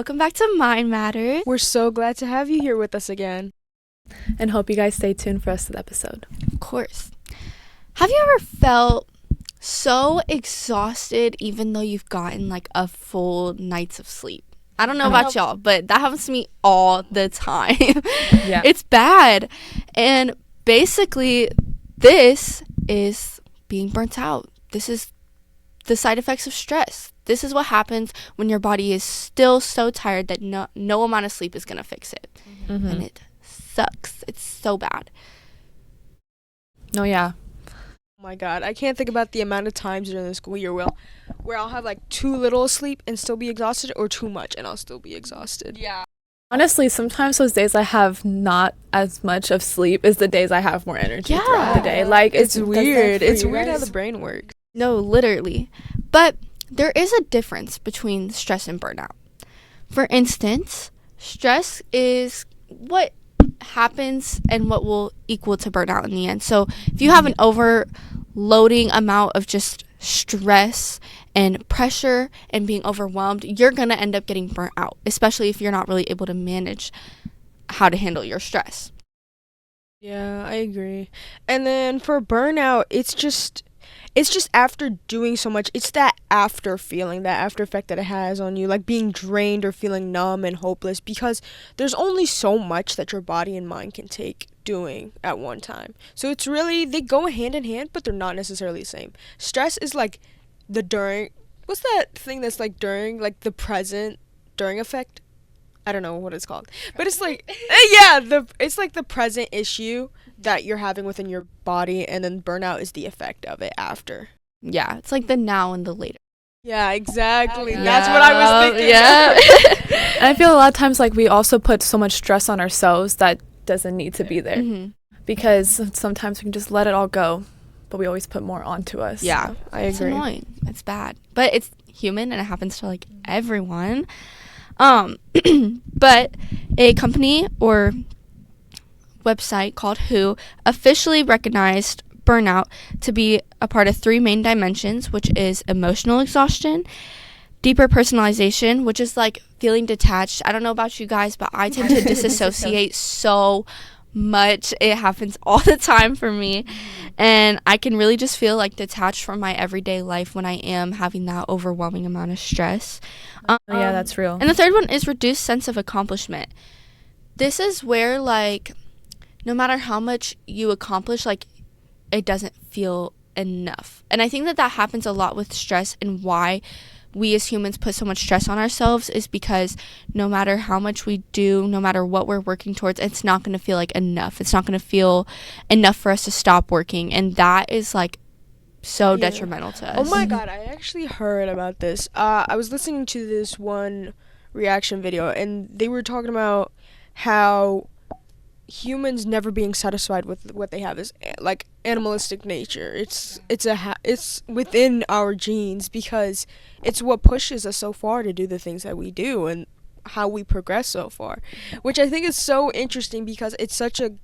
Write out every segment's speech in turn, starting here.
welcome back to Mind Matters. We're so glad to have you here with us again. And hope you guys stay tuned for the rest of the episode. Of course. Have you ever felt so exhausted even though you've gotten like a full night's of sleep? I don't know about y'all, but that happens to me all the time. Yeah. It's bad. And basically, this is being burnt out. This is the side effects of stress. This is what happens when your body is still so tired that no amount of sleep is going to fix it. Mm-hmm. And it sucks. It's so bad. No, yeah. Oh my God, I can't think about the amount of times during the school year where I'll have like too little sleep and still be exhausted, or too much and I'll still be exhausted. Yeah. Honestly, sometimes those days I have not as much of sleep is the days I have more energy throughout the day. Like, It's weird. It's weird how guys? the brain works. No, literally. But there is a difference between stress and burnout. For instance, stress is what happens and what will equal to burnout in the end. So if you have an overloading amount of just stress and pressure and being overwhelmed, you're going to end up getting burnt out, especially if you're not really able to manage how to handle your stress. Yeah, I agree. And then for burnout, it's just after doing so much, it's that after feeling, that after effect that it has on you, like being drained or feeling numb and hopeless, because there's only so much that your body and mind can take doing at one time. So it's really, they go hand in hand, but they're not necessarily the same. Stress is like the during, what's that thing that's like during, like the present during effect? I don't know what it's called, but it's like, it's like the present issue that you're having within your body, and then burnout is the effect of it after. Yeah, it's like the now and the later. Yeah, exactly. Yeah. That's what I was thinking. Yeah. And I feel a lot of times like we also put so much stress on ourselves that doesn't need to be there. Mm-hmm. Because sometimes we can just let it all go, but we always put more onto us. Yeah, I it's agree. annoying. It's bad, but it's human and it happens to like everyone. But a company or website called WHO officially recognized burnout to be a part of 3 main dimensions, which is emotional exhaustion, deeper personalization, which is like feeling detached. I don't know about you guys, but I tend to disassociate so much. It happens all the time for me, and I can really just feel like detached from my everyday life when I am having that overwhelming amount of stress. Yeah, that's real. And the third one is reduced sense of accomplishment. This is where like no matter how much you accomplish, like it doesn't feel enough. And I think that happens a lot with stress, and why we as humans put so much stress on ourselves is because no matter how much we do, no matter what we're working towards, it's not going to feel like enough. It's not going to feel enough for us to stop working, and that is like so detrimental to us. Oh my God, I actually heard about this. I was listening to this one reaction video, and they were talking about how humans never being satisfied with what they have is like animalistic nature. It's within our genes, because it's what pushes us so far to do the things that we do and how we progress so far, which I think is so interesting because it's such a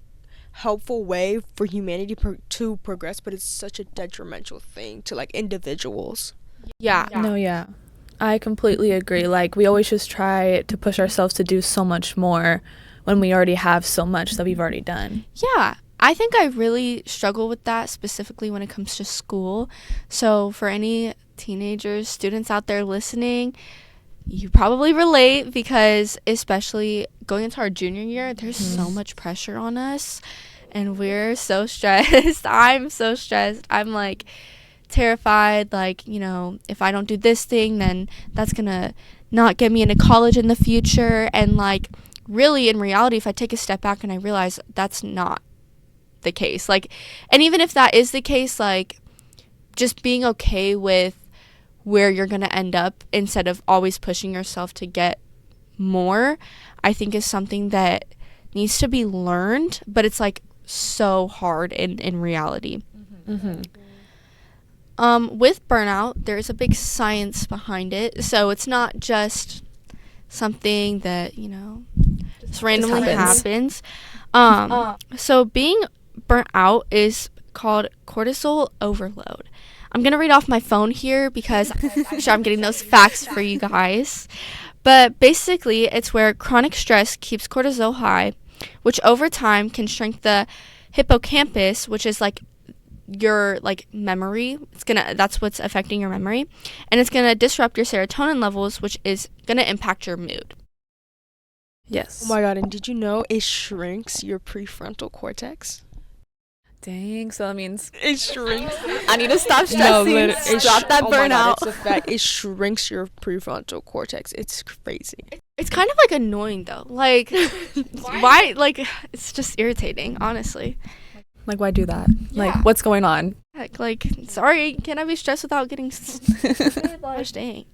helpful way for humanity to progress, but it's such a detrimental thing to like individuals. Yeah. No, yeah. I completely agree. Like, we always just try to push ourselves to do so much more when we already have so much that we've already done. Yeah, I think I really struggle with that, specifically when it comes to school. So for any teenagers, students out there listening, you probably relate, because especially going into our junior year, there's so much pressure on us, and we're so stressed. I'm so stressed. I'm like terrified, like, you know, if I don't do this thing, then that's gonna not get me into college in the future. And like, really, in reality, if I take a step back and I realize that's not the case, like, and even if that is the case, like, just being okay with where you're going to end up instead of always pushing yourself to get more, I think is something that needs to be learned, but it's like so hard in reality. Mm-hmm. With burnout, there's a big science behind it, so it's not just something that, you know, just randomly happens. So being burnt out is called cortisol overload. I'm going to read off my phone here because I'm sure I'm getting those facts for you guys. But basically, it's where chronic stress keeps cortisol high, which over time can shrink the hippocampus, which is like your like memory. That's what's affecting your memory, and it's gonna disrupt your serotonin levels, which is gonna impact your mood. Yes. Oh my god, and did you know it shrinks your prefrontal cortex? Dang, so that means It shrinks. I need to stop stressing. Stop that oh my God, burnout. it's a fact. It shrinks your prefrontal cortex. It's crazy. It's kind of like annoying though. Like why? Like it's just irritating, honestly. Like, why do that? Like, Yeah. what's going on? Like sorry, can I be stressed without getting gosh dang.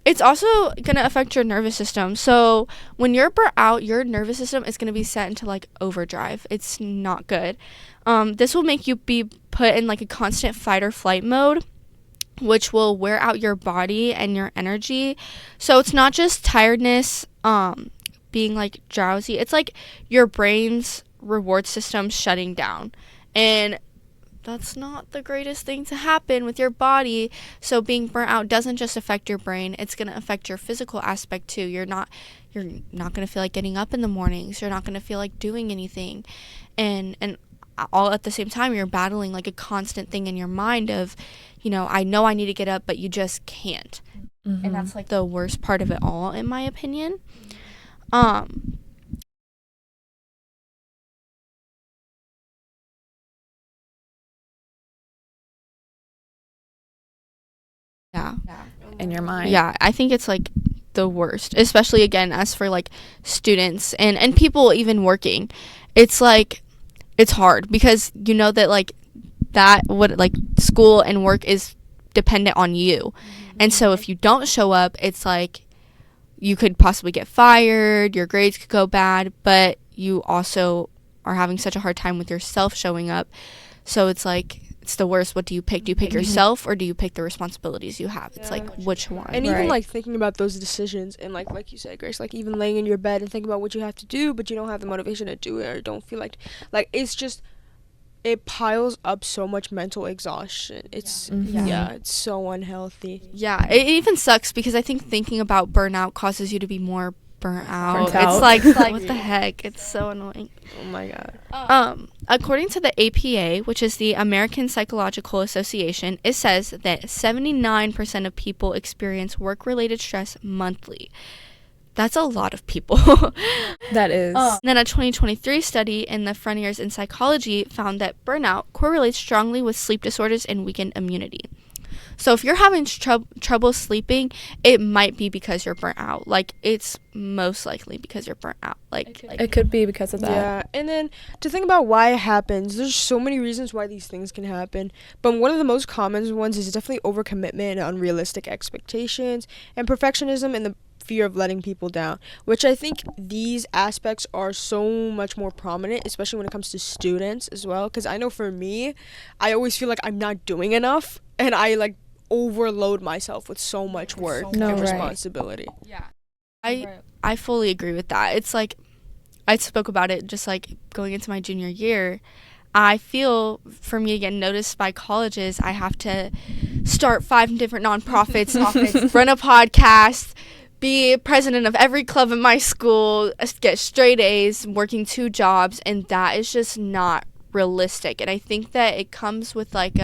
It's also gonna affect your nervous system. So when you're burnt out, your nervous system is gonna be set into like overdrive. It's not good. This will make you be put in like a constant fight or flight mode, which will wear out your body and your energy. So it's not just tiredness, being like drowsy. It's like your brain's reward system shutting down. And that's not the greatest thing to happen with your body. So being burnt out doesn't just affect your brain, it's going to affect your physical aspect too. You're not going to feel like getting up in the mornings. You're not going to feel like doing anything. And all at the same time you're battling like a constant thing in your mind of, I know I need to get up, but you just can't. Mm-hmm. And that's like the worst part of it all, in my opinion. Um yeah. in your mind. Yeah, I think it's like the worst, especially again as for like students and people even working. It's like it's hard because you know that like that what like school and work is dependent on you. And so if you don't show up, it's like you could possibly get fired, your grades could go bad, but you also are having such a hard time with yourself showing up. So it's like it's the worst. What do you pick? Do you pick yourself or do you pick the responsibilities you have? It's like which one? And even Right. like thinking about those decisions and like you said, Grace, like even laying in your bed and thinking about what you have to do, but you don't have the motivation to do it or don't feel like it's just it piles up so much mental exhaustion. It's Mhm. it's so unhealthy. Yeah, it even sucks because I think thinking about burnout causes you to be more burnt out. Burnt out. It's like what the heck? It's so annoying. Oh my god. According to the APA, which is the American Psychological Association, it says that 79% of people experience work-related stress monthly. That's a lot of people. That is. Then a 2023 study in the Frontiers in Psychology found that burnout correlates strongly with sleep disorders and weakened immunity. So if you're having trouble sleeping, it might be because you're burnt out. Like it's most likely because you're burnt out. Like It could be because of that. Yeah, and then to think about why it happens, there's so many reasons why these things can happen. But one of the most common ones is definitely overcommitment and unrealistic expectations and perfectionism and the fear of letting people down, which I think these aspects are so much more prominent, especially when it comes to students as well. Because I know for me, I always feel like I'm not doing enough and I like overload myself with so much work No, and right. responsibility. yeah. I fully agree with that. It's like I spoke about it just like going into my junior year. I feel for me again noticed by colleges I have to start 5 different nonprofits, run a podcast, be president of every club in my school, get straight A's, working 2 jobs, and that is just not realistic. And I think that it comes with like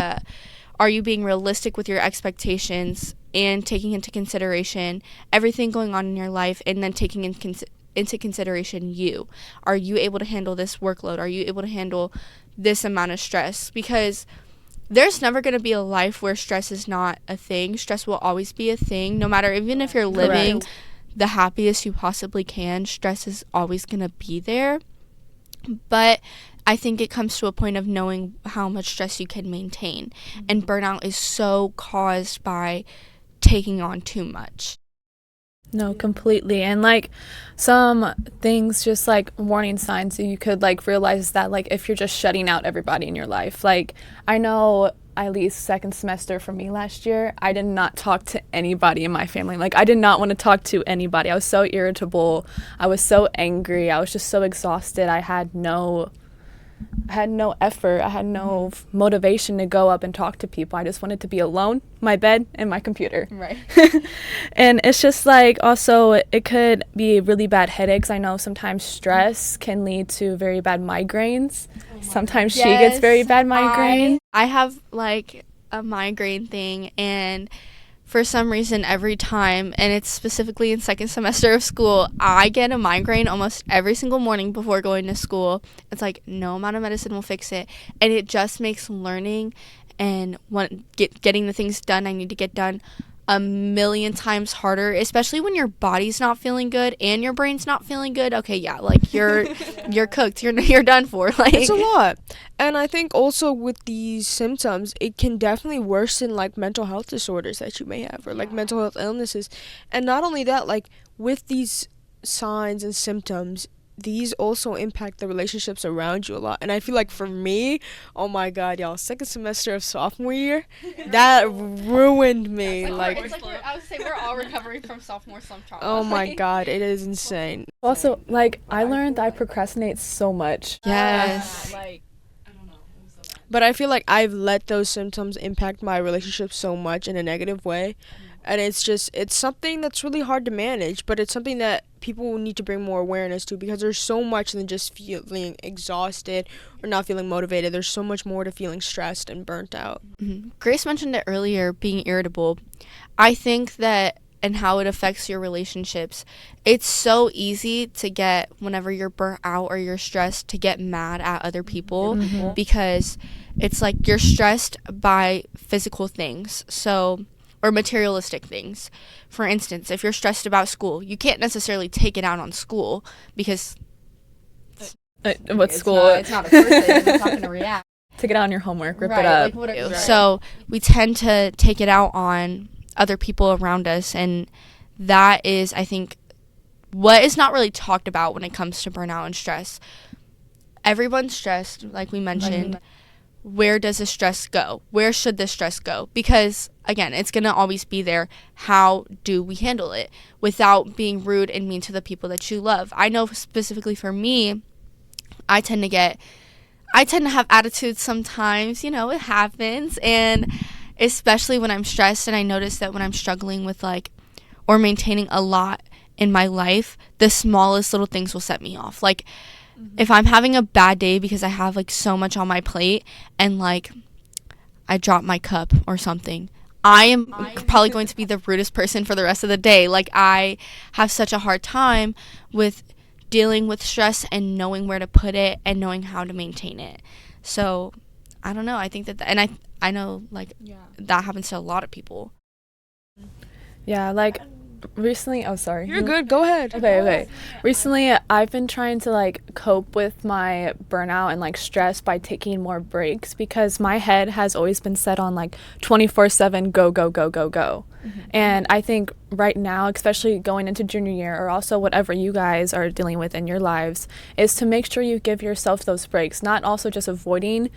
are you being realistic with your expectations and taking into consideration everything going on in your life and then taking into consideration you. Are you able to handle this workload? Are you able to handle this amount of stress? Because there's never going to be a life where stress is not a thing. Stress will always be a thing. No matter, even if you're living the happiest you possibly can, stress is always going to be there. But I think it comes to a point of knowing how much stress you can maintain. And burnout is so caused by taking on too much. No, completely. And like some things, just like warning signs, you could like realize that like if you're just shutting out everybody in your life. Like I know at least second semester for me last year, I did not talk to anybody in my family. Like I did not want to talk to anybody. I was so irritable. I was so angry. I was just so exhausted. I had no I had no effort. I had no motivation to go up and talk to people. I just wanted to be alone, my bed, and my computer. Right. And it's just like, also, it could be really bad headaches. I know sometimes stress can lead to very bad migraines. Sometimes she gets very bad migraines. I have like a migraine thing, and for some reason every time, and it's specifically in second semester of school, I get a migraine almost every single morning before going to school. It's like no amount of medicine will fix it, and it just makes learning and getting the things done I need to get done a million times harder, especially when your body's not feeling good and your brain's not feeling good. Okay, yeah, like you're cooked. You're done for. Like, It's a lot. And I think also with these symptoms, it can definitely worsen like mental health disorders that you may have, or like mental health illnesses. And not only that, like with these signs and symptoms, these also impact the relationships around you a lot. And I feel like for me, oh my god, y'all, second semester of sophomore year, that ruined me. Like, I would say we're all recovering from sophomore slump trauma. oh my god, it is insane. Also, like, I learned that I procrastinate so much. Yes. But I feel like I've let those symptoms impact my relationship so much in a negative way. And it's something that's really hard to manage, but it's something that people need to bring more awareness to, because there's so much than just feeling exhausted or not feeling motivated. There's so much more to feeling stressed and burnt out. Mm-hmm. Grace mentioned it earlier, being irritable. I think that, and how it affects your relationships, it's so easy to get, whenever you're burnt out or you're stressed, to get mad at other people, because it's like you're stressed by physical things, or materialistic things. For instance, if you're stressed about school, you can't necessarily take it out on school, because What school? it's not a person, it's not going to react. Take it out on your homework, rip Right, it up. like, so we tend to take it out on other people around us, and that is, I think, what is not really talked about when it comes to burnout and stress. Everyone's stressed, like we mentioned. Where does the stress go? Where should the stress go? Because, again, it's going to always be there. How do we handle it without being rude and mean to the people that you love? I know specifically for me, I tend to have attitudes sometimes. It happens. And especially when I'm stressed, and I notice that when I'm struggling with or maintaining a lot in my life, the smallest little things will set me off. Like, if I'm having a bad day because I have so much on my plate, and I drop my cup or something, I am probably going to be the rudest person for the rest of the day. Like, I have such a hard time with dealing with stress and knowing where to put it and knowing how to maintain it. So I don't know. I think that, and I know that happens to a lot of people. Yeah, recently, oh, sorry. You're good. Go ahead. Okay. Recently, I've been trying to cope with my burnout and stress by taking more breaks, because my head has always been set on 24/7 go, go, go, go, go. And I think right now, especially going into junior year, or also whatever you guys are dealing with in your lives, is to make sure you give yourself those breaks, not also just avoiding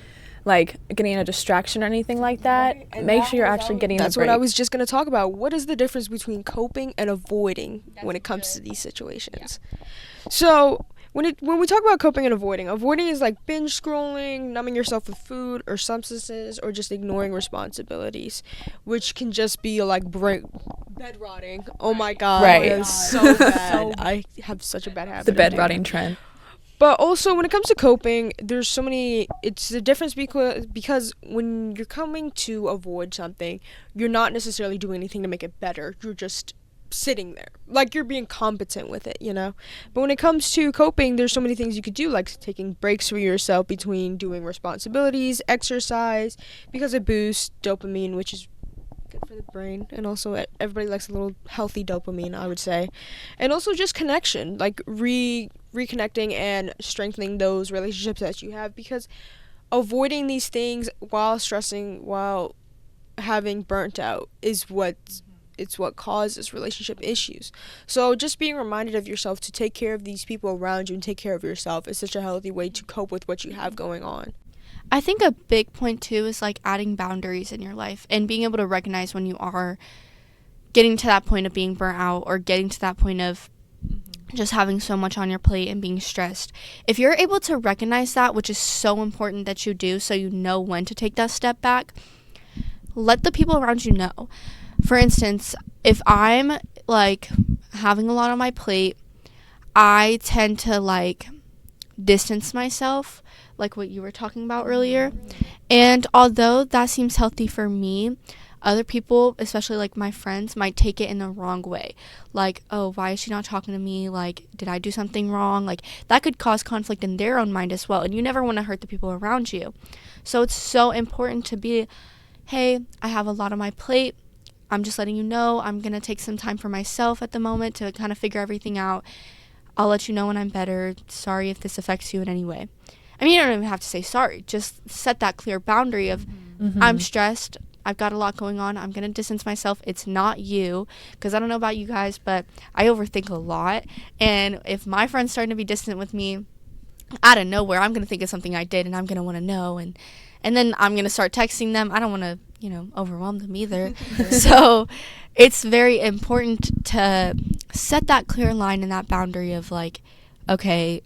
getting a distraction or anything like that. Make sure you're actually getting the break. That's what I was just going to talk about. What is the difference between coping and avoiding when it comes to these situations? So when we talk about coping and avoiding is binge scrolling, numbing yourself with food or substances, or just ignoring responsibilities, which can just be bed rotting. Oh my god, Right. It is so bad. I have such a bad habit. The of bed doing rotting trend. But also, when it comes to coping, there's so many. It's the difference because when you're coming to avoid something, you're not necessarily doing anything to make it better. You're just sitting there, you're being competent with it, But when it comes to coping, there's so many things you could do, like taking breaks for yourself between doing responsibilities, exercise, because it boosts dopamine, which is good for the brain, and also everybody likes a little healthy dopamine, I would say. And also just connection, reconnecting and strengthening those relationships that you have, because avoiding these things while stressing, while having burnt out, is what causes relationship issues. So just being reminded of yourself to take care of these people around you and take care of yourself is such a healthy way to cope with what you have going on. I think a big point too is adding boundaries in your life and being able to recognize when you are getting to that point of being burnt out, or getting to that point of just having so much on your plate and being stressed. If you're able to recognize that, which is so important that you do, so you know when to take that step back, let the people around you know. For instance, if I'm like having a lot on my plate, I tend to like distance myself, like what you were talking about earlier. And although that seems healthy for me, other people, especially like my friends, might take it in the wrong way. Like, oh, why is she not talking to me? Like, did I do something wrong? Like, that could cause conflict in their own mind as well. And you never want to hurt the people around you. So it's so important to be, hey, I have a lot on my plate. I'm just letting you know I'm going to take some time for myself at the moment to kind of figure everything out. I'll let you know when I'm better. Sorry if this affects you in any way. I mean, you don't even have to say sorry. Just set that clear boundary of, I'm stressed. I've got a lot going on. I'm going to distance myself. It's not you. Because I don't know about you guys, but I overthink a lot. And if my friend's starting to be distant with me, out of nowhere, I'm going to think of something I did and I'm going to want to know. And then I'm going to start texting them. I don't want to, overwhelm them either. So it's very important to set that clear line and that boundary of like, okay,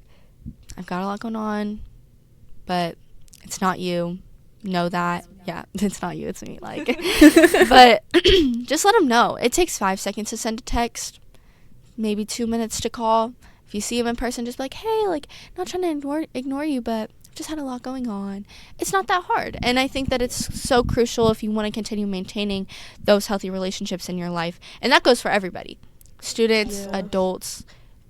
I've got a lot going on, but it's not you. Know that. Yeah, it's not you, it's me. Like, but just let them know. It takes 5 seconds to send a text, maybe 2 minutes to call. If you see them in person, just be like, hey, like, not trying to ignore you, but just had a lot going on. It's not that hard. And I think that it's so crucial if you want to continue maintaining those healthy relationships in your life. And that goes for everybody. Students, adults,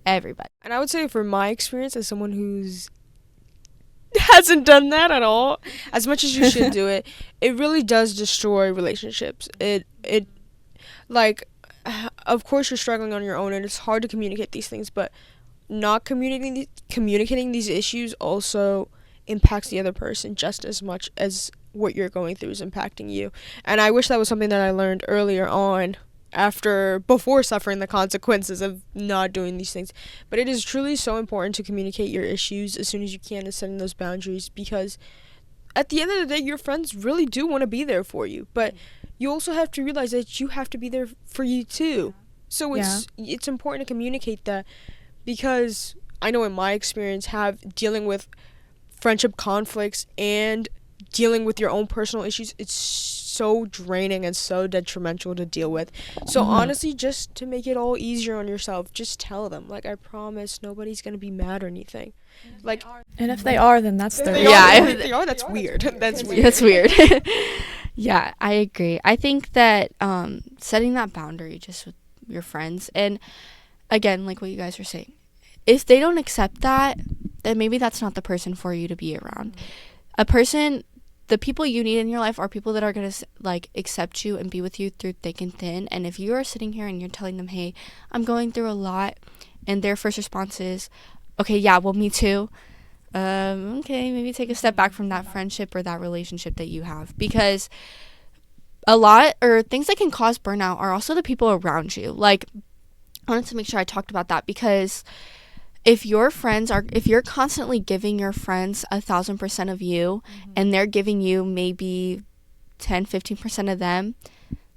everybody. And I would say for my experience as someone who's hasn't done that at all, as much as you should do it, it really does destroy relationships. It like, of course you're struggling on your own and it's hard to communicate these things, but not communicating these issues also impacts the other person just as much as what you're going through is impacting you. And I wish that was something that I learned earlier on, before suffering the consequences of not doing these things. But it is truly so important to communicate your issues as soon as you can and setting those boundaries, because at the end of the day, your friends really do want to be there for you, but you also have to realize that you have to be there for you too. So it's important to communicate that, because I know in my experience, dealing with friendship conflicts and dealing with your own personal issues, it's so draining and so detrimental to deal with. So honestly, just to make it all easier on yourself, just tell them, like, I promise nobody's gonna be mad or anything. Like, and if they are, then that's their if they are, that's weird. That's weird. That's weird. Yeah, I agree. I think that setting that boundary just with your friends, and again, like what you guys are saying, if they don't accept that, then maybe that's not the person for you to be around. The people you need in your life are people that are going to like accept you and be with you through thick and thin. And if you are sitting here and you're telling them, hey, I'm going through a lot, and their first response is, okay, yeah, well, me too. Okay, maybe take a step back from that friendship or that relationship that you have, because a lot, or things that can cause burnout, are also the people around you. Like, I wanted to make sure I talked about that, because if you're constantly giving your friends 1,000% of you, and they're giving you maybe 10-15% of them,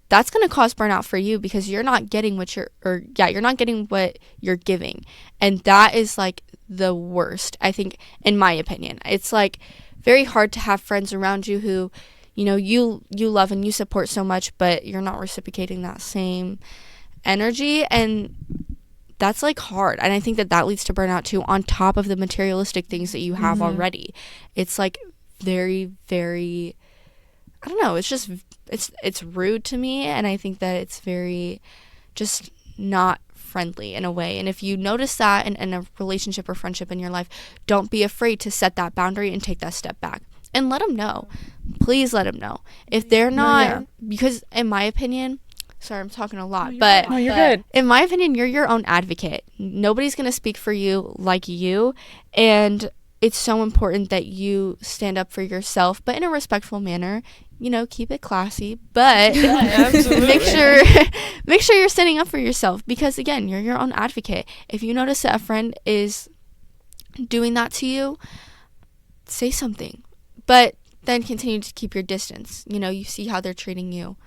that's going to cause burnout for you, because you're not getting you're not getting what you're giving. And that is like the worst, I think, in my opinion. It's like very hard to have friends around you who, you love and you support so much, but you're not reciprocating that same energy. And that's like hard. And I think that leads to burnout too, on top of the materialistic things that you have already. It's like very, very, I don't know, it's just, it's rude to me. And I think that it's very just not friendly in a way. And if you notice that in a relationship or friendship in your life, don't be afraid to set that boundary and take that step back and let them know. Please let them know. If they're not, because in my opinion, sorry, I'm talking a lot, but you're good. In my opinion, you're your own advocate. Nobody's going to speak for you like you. And it's so important that you stand up for yourself, but in a respectful manner. Keep it classy, but make sure you're standing up for yourself, because again, you're your own advocate. If you notice that a friend is doing that to you, say something, but then continue to keep your distance. You see how they're treating you.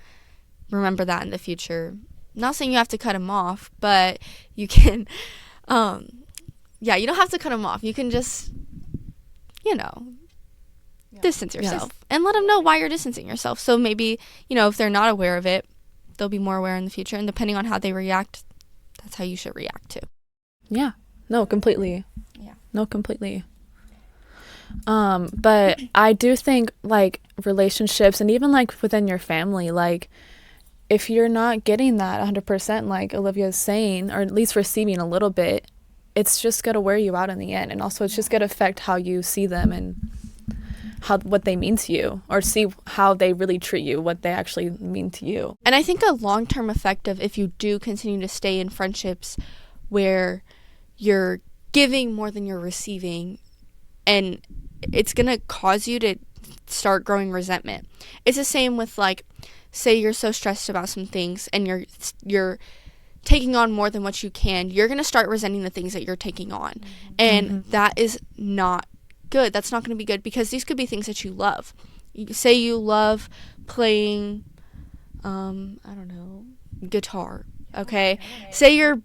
Remember that in the future. Not saying you have to cut them off, but you can Yeah, you don't have to cut them off. You can just, you know, distance yourself and let them know why you're distancing yourself. So maybe, if they're not aware of it, they'll be more aware in the future. And depending on how they react, that's how you should react to. Yeah. No, completely. Yeah. No, completely. But I do think, like, relationships and even, like, within your family, like, if you're not getting that 100%, like Olivia's saying, or at least receiving a little bit, it's just going to wear you out in the end. And also it's just going to affect how you see them and what they mean to you, or see how they really treat you, what they actually mean to you. And I think a long-term effect of if you do continue to stay in friendships where you're giving more than you're receiving, and it's going to cause you to start growing resentment. It's the same with, like, say you're so stressed about some things and you're taking on more than what you can, you're going to start resenting the things that you're taking on. And that is not good. That's not going to be good, because these could be things that you love. Say you love playing, I don't know, guitar, okay? Say you're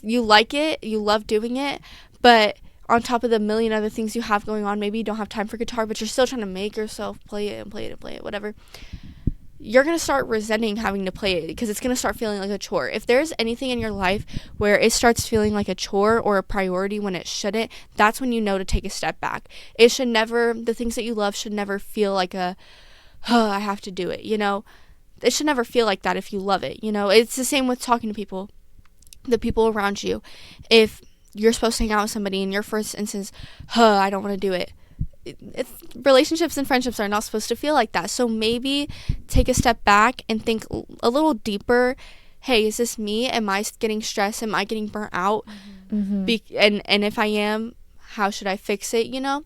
you like it, you love doing it, but on top of the million other things you have going on, maybe you don't have time for guitar, but you're still trying to make yourself play it and play it and play it, whatever. You're going to start resenting having to play it, because it's going to start feeling like a chore. If there's anything in your life where it starts feeling like a chore or a priority when it shouldn't, that's when you know to take a step back. The things that you love should never feel like I have to do it, It should never feel like that if you love it, It's the same with talking to people, the people around you. If you're supposed to hang out with somebody and your first instance, I don't want to do it. Relationships and friendships are not supposed to feel like that. So maybe take a step back and think a little deeper. Hey, is this me? Am I getting stressed? Am I getting burnt out? And if I am, how should I fix it? And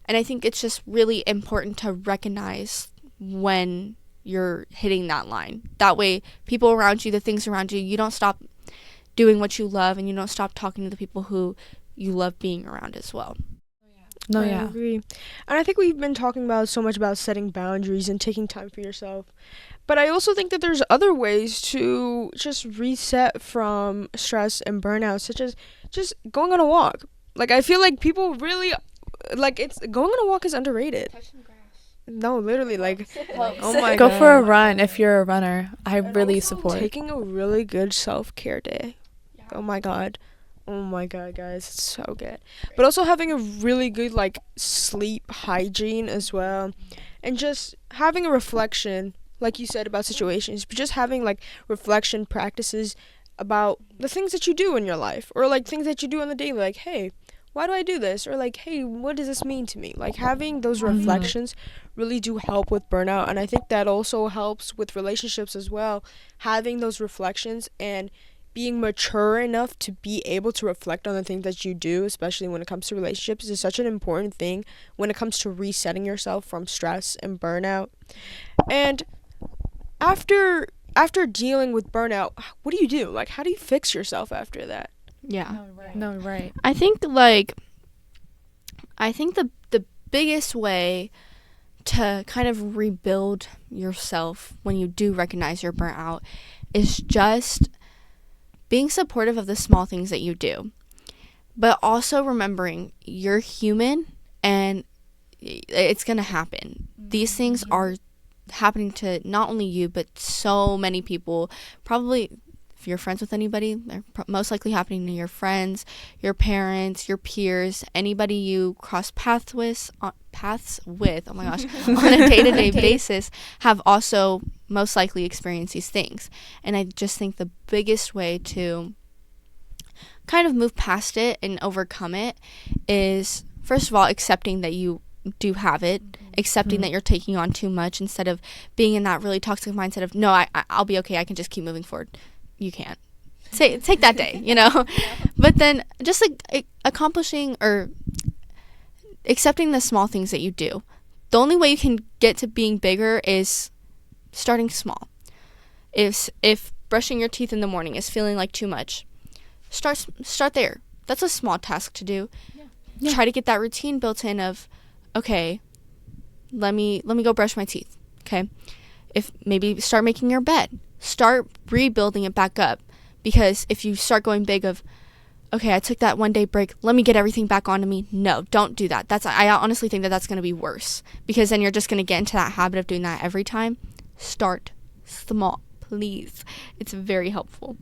I think it's just really important to recognize when you're hitting that line. That way, people around you, the things around you, you don't stop doing what you love, and you don't stop talking to the people who you love being around as well. No, I agree. And I think we've been talking about so much about setting boundaries and taking time for yourself. But I also think that there's other ways to just reset from stress and burnout, such as just going on a walk. Like, I feel like people really, going on a walk is underrated. Touching grass. No, literally, oh my Go God. for a run if you're a runner. I really support. Taking a really good self-care day. Yeah. Oh my God, guys, it's so good. But also having a really good, sleep hygiene as well. And just having a reflection, like you said, about situations. But just having, reflection practices about the things that you do in your life. Or, things that you do on the daily. Like, hey, why do I do this? Or, hey, what does this mean to me? Having those reflections really do help with burnout. And I think that also helps with relationships as well. Having those reflections and being mature enough to be able to reflect on the things that you do, especially when it comes to relationships, is such an important thing when it comes to resetting yourself from stress and burnout. And after dealing with burnout, what do you do? How do you fix yourself after that? Yeah. No, right. I think the biggest way to kind of rebuild yourself when you do recognize you're burnt out is just being supportive of the small things that you do, but also remembering you're human and it's going to happen. These things are happening to not only you, but so many people. Probably if you're friends with anybody, they're most likely happening to your friends, your parents, your peers, anybody you cross paths with, oh my gosh, on a day-to-day basis, have also most likely experienced these things. And I just think the biggest way to kind of move past it and overcome it is, first of all, accepting that you do have it, accepting that you're taking on too much, instead of being in that really toxic mindset of, no, I'll be okay, I can just keep moving forward. You can't. Take that day, But then just accomplishing or accepting the small things that you do. The only way you can get to being bigger is starting small. If brushing your teeth in the morning is feeling like too much, start there. That's a small task to do. Yeah. Try to get that routine built in of, okay, let me go brush my teeth. Okay. If maybe start making your bed. Start rebuilding it back up, because if you start going big of, okay, I took that 1 day break, let me get everything back onto me. No, don't do that. I honestly think that that's going to be worse, because then you're just going to get into that habit of doing that every time. Start small, please. It's very helpful.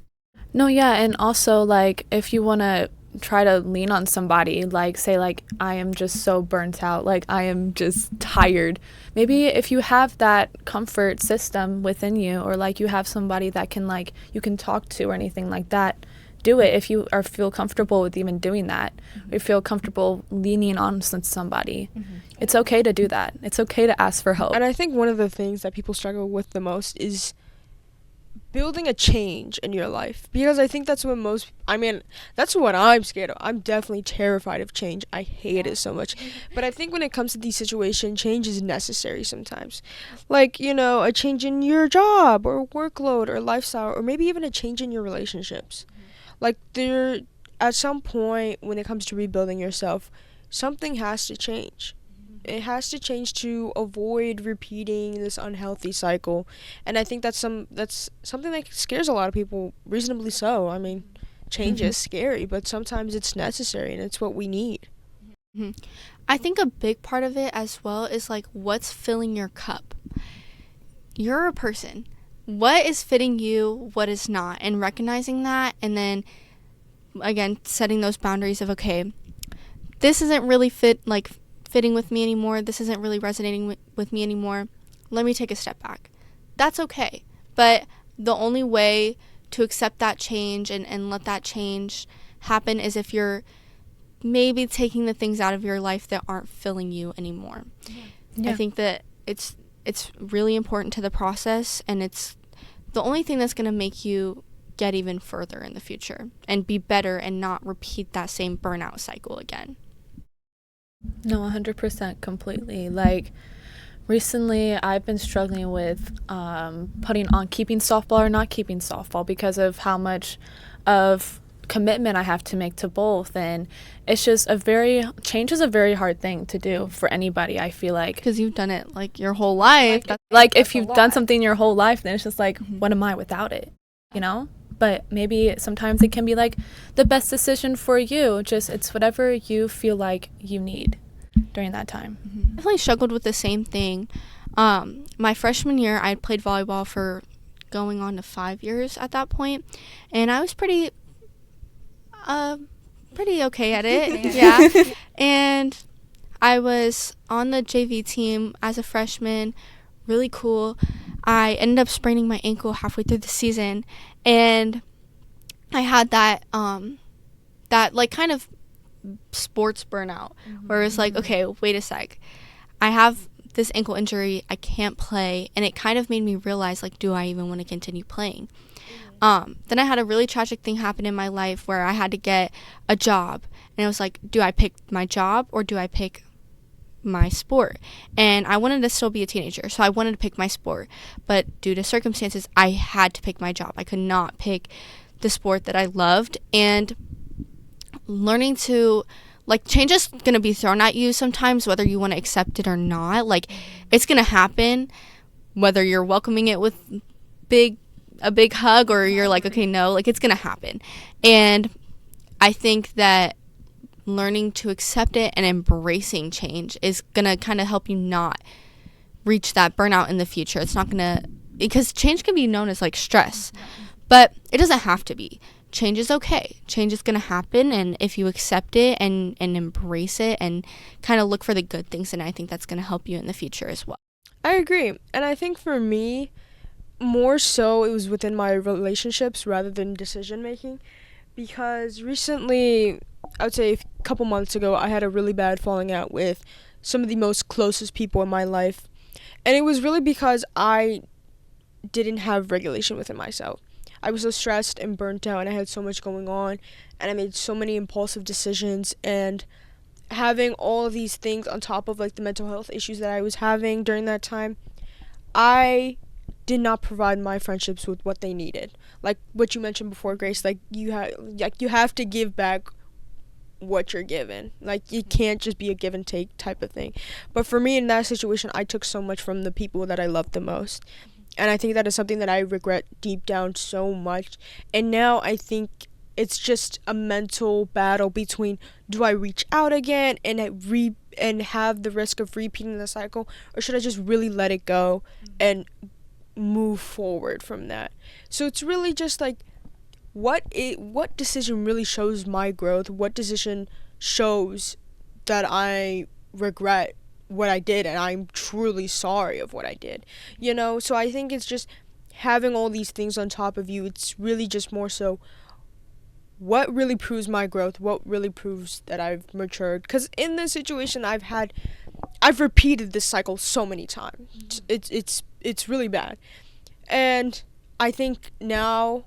No, yeah, and also like if you want to try to lean on somebody, like say like I am just so burnt out, like I am just tired. Maybe if you have that comfort system within you, or like you have somebody that can like you can talk to or anything like that, do it if you are feel comfortable with even doing that. Or you feel comfortable leaning on somebody. It's okay to do that. It's okay to ask for help. And I think one of the things that people struggle with the most is building a change in your life, because I think that's that's what I'm scared of. I'm definitely terrified of change. I hate it so much. But I think when it comes to these situations, change is necessary sometimes. Like, a change in your job or workload or lifestyle, or maybe even a change in your relationships. Like, at some point when it comes to rebuilding yourself, something has to change. It has to change to avoid repeating this unhealthy cycle. And I think that's something that scares a lot of people, reasonably so. I mean, change is scary, but sometimes it's necessary and it's what we need. I think a big part of it as well is like what's filling your cup. You're a person. What is fitting you, what is not, and recognizing that, and then again setting those boundaries of, okay, this isn't really fitting with me anymore. This isn't really resonating with me anymore. Let me take a step back. That's okay. But the only way to accept that change and let that change happen is if you're maybe taking the things out of your life that aren't filling you anymore. Yeah. I think that it's really important to the process, and it's the only thing that's going to make you get even further in the future and be better and not repeat that same burnout cycle again. No, 100% completely. Like, recently I've been struggling with putting on keeping softball or not keeping softball because of how much of commitment I have to make to both. And it's just change is a very hard thing to do for anybody, I feel like. Because you've done it, like, your whole life. Like if you've done something your whole life, then it's just like, what am I without it, But maybe sometimes it can be like the best decision for you. Just it's whatever you feel like you need during that time. I definitely struggled with the same thing. My freshman year, I played volleyball for going on to 5 years at that point, and I was pretty okay at it. Yeah. And I was on the JV team as a freshman, really cool. I ended up spraining my ankle halfway through the season, and I had that like kind of sports burnout where it's like, okay, wait a sec, I have this ankle injury, I can't play, and it kind of made me realize, like, do I even want to continue playing? Then I had a really tragic thing happen in my life where I had to get a job, and I was like, do I pick my job or do I pick my sport? And I wanted to still be a teenager, so I wanted to pick my sport, but due to circumstances I had to pick my job. I could not pick the sport that I loved. And learning to, like, change is gonna be thrown at you sometimes, whether you want to accept it or not. Like, it's gonna happen whether you're welcoming it with a big hug or you're like, okay, no, like, it's gonna happen. And I think that learning to accept it and embracing change is gonna kind of help you not reach that burnout in the future. It's not gonna, because change can be known as like stress, but it doesn't have to be. Change is okay. Change is gonna happen, and if you accept it and embrace it and kind of look for the good things, then I think that's gonna help you in the future as well. I agree. And I think for me, more so it was within my relationships rather than decision making, because recently, I would say a couple months ago, I had a really bad falling out with some of the most closest people in my life. And it was really because I didn't have regulation within myself. I was so stressed and burnt out, and I had so much going on, and I made so many impulsive decisions, and having all of these things on top of, like, the mental health issues that I was having during that time, I did not provide my friendships with what they needed. Like what you mentioned before, Grace, like you have to give back what you're given. Like, you can't just be a give and take type of thing. But for me in that situation, I took so much from the people that I loved the most. And I think that is something that I regret deep down so much. And now I think it's just a mental battle between, do I reach out again and and have the risk of repeating the cycle, or should I just really let it go and move forward from that? So it's really just like, what decision really shows my growth? What decision shows that I regret what I did and I'm truly sorry of what I did? So I think it's just having all these things on top of you. It's really just more so, what really proves my growth? What really proves that I've matured? Because in this situation I've repeated this cycle so many times. It's really bad. And I think now,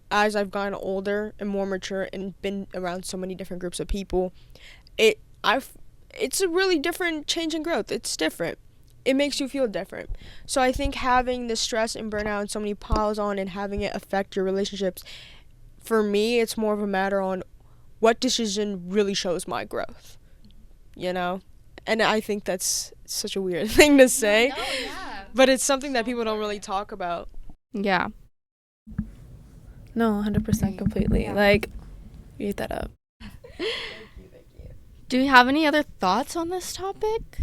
as I've gotten older and more mature and been around so many different groups of people, it's a really different change in growth. It's different. It makes you feel different. So I think having the stress and burnout and so many piles on and having it affect your relationships, for me, it's more of a matter on what decision really shows my growth, And I think that's such a weird thing to say, yeah. but it's something that people don't really talk about. Yeah. No, 100% completely. Yeah. Like, you ate that up. Do you have any other thoughts on this topic?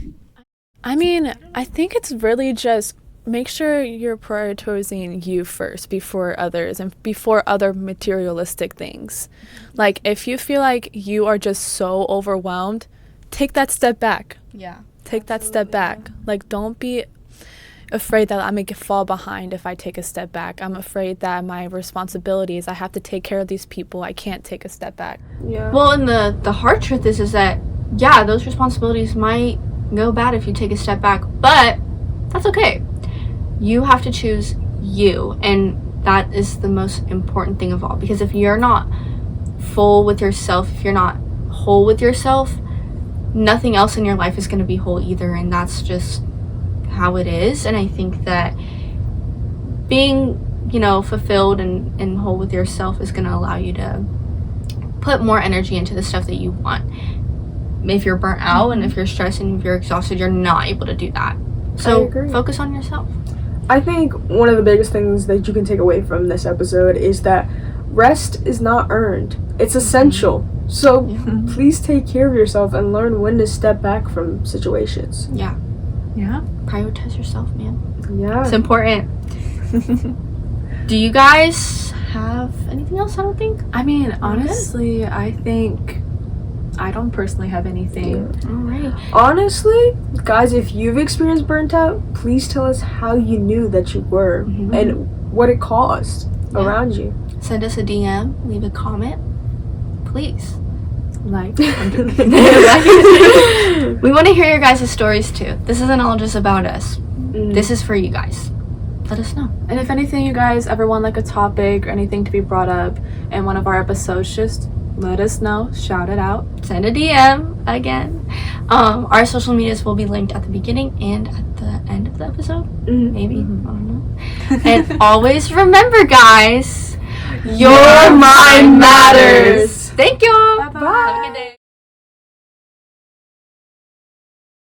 I mean, I think it's really just make sure you're prioritizing you first before others and before other materialistic things. Like, if you feel like you are just so overwhelmed, take that step back. Yeah. Take that step back. Like, don't be afraid that I'm going to fall behind if I take a step back. I'm afraid that my responsibilities, I have to take care of these people. I can't take a step back. Yeah. Well, and the hard truth is that, yeah, those responsibilities might go bad if you take a step back, but that's okay. You have to choose you, and that is the most important thing of all, because if you're not full with yourself, if you're not whole with yourself, nothing else in your life is going to be whole either, and that's just how it is. And I think that being, fulfilled and whole with yourself is going to allow you to put more energy into the stuff that you want. If you're burnt out and if you're stressed and if you're exhausted, you're not able to do that. So focus on yourself. I think one of the biggest things that you can take away from this episode is that rest is not earned. It's essential. So please take care of yourself and learn when to step back from situations. Yeah. Yeah. Prioritize yourself, man. Yeah. It's important. Do you guys have anything else? I don't think. I mean, honestly, I think I don't personally have anything. All right. Honestly, guys, if you've experienced burnt out, please tell us how you knew that you were and what it caused around you. Send us a DM, leave a comment, please. Like, We want to hear your guys' stories too. This isn't all just about us. This is for you guys. Let us know. and if anything, you guys ever want like a topic or anything to be brought up in one of our episodes, just let us know. Shout it out. Send a DM again. Our social medias will be linked at the beginning and at the end of the episode. Maybe. I don't know. And always remember, guys, your mind matters. Thank you. Bye-bye. Have a good day.